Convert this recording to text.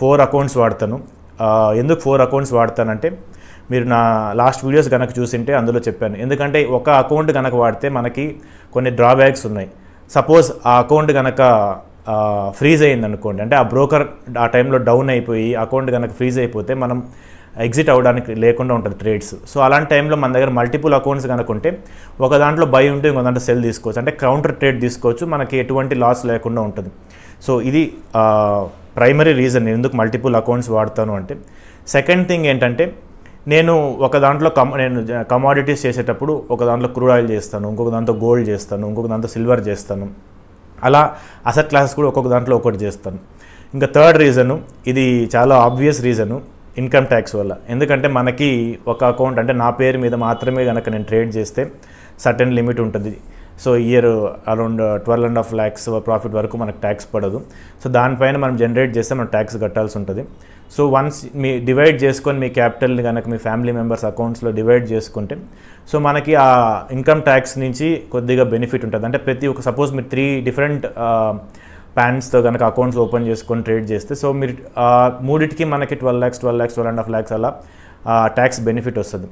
4 accounts వాడతాను. ఎందుకు 4 accounts వాడతానంటే, మీరు నా లాస్ట్ వీడియోస్ కనుక చూసింటే అందులో చెప్పాను. ఎందుకంటే ఒక అకౌంట్ కనుక వాడితే మనకి కొన్ని డ్రాబ్యాక్స్ ఉన్నాయి. సపోజ్ ఆ అకౌంట్ కనుక ఫ్రీజ్ అయ్యింది అనుకోండి, అంటే ఆ బ్రోకర్ ఆ టైంలో డౌన్ అయిపోయి అకౌంట్ కనుక ఫ్రీజ్ అయిపోతే మనం ఎగ్జిట్ అవ్వడానికి లేకుండా ఉంటుంది ట్రేడ్స్. సో అలాంటి టైంలో మన దగ్గర మల్టిపుల్ అకౌంట్స్ కనుక ఉంటే ఒక దాంట్లో బై ఉంటే ఇంకో దాంట్లో సెల్ తీసుకోవచ్చు, అంటే కౌంటర్ ట్రేడ్ తీసుకోవచ్చు, మనకి ఎటువంటి లాస్ లేకుండా ఉంటుంది. సో ఇది ప్రైమరీ రీజన్ నేను ఎందుకు మల్టిపుల్ అకౌంట్స్ వాడతాను అంటే. సెకండ్ థింగ్ ఏంటంటే, నేను ఒక దాంట్లో నేను కమాడిటీస్ చేసేటప్పుడు ఒక దాంట్లో క్రూడ్ ఆయిల్ చేస్తాను, ఇంకొక దాంట్లో గోల్డ్ చేస్తాను, ఇంకొక దాంట్లో సిల్వర్ చేస్తాను. అలా అసెట్ క్లాసెస్ కూడా ఒక్కొక్క దాంట్లో ఒకటి చేస్తాను. ఇంకా థర్డ్ రీజను, ఇది చాలా ఆబ్వియస్ రీజను, ఇన్కమ్ ట్యాక్స్ వల్ల. ఎందుకంటే మనకి ఒక అకౌంట్ అంటే నా పేరు మీద మాత్రమే కనుక నేను ట్రేడ్ చేస్తే సర్టెన్ లిమిట్ ఉంటుంది. So year around 12.5 lakhs profit వరకు మనకు ట్యాక్స్ పడదు. సో దానిపైన మనం జనరేట్ చేస్తే మనం ట్యాక్స్ కట్టాల్సి ఉంటుంది. సో వన్స్ మీ డివైడ్ చేసుకొని మీ క్యాపిటల్ని కనుక మీ ఫ్యామిలీ మెంబర్స్ అకౌంట్స్లో డివైడ్ చేసుకుంటే సో మనకి ఆ ఇన్కమ్ ట్యాక్స్ నుంచి కొద్దిగా బెనిఫిట్ ఉంటుంది. అంటే ప్రతి ఒక్క సపోజ్ మీరు 3 డిఫరెంట్ ప్యాన్స్తో కనుక అకౌంట్స్ ఓపెన్ చేసుకొని ట్రేడ్ చేస్తే సో మీరు మూడింటికి మనకి 12 lakhs 12.5 lakhs అలా ట్యాక్స్ బెనిఫిట్ వస్తుంది.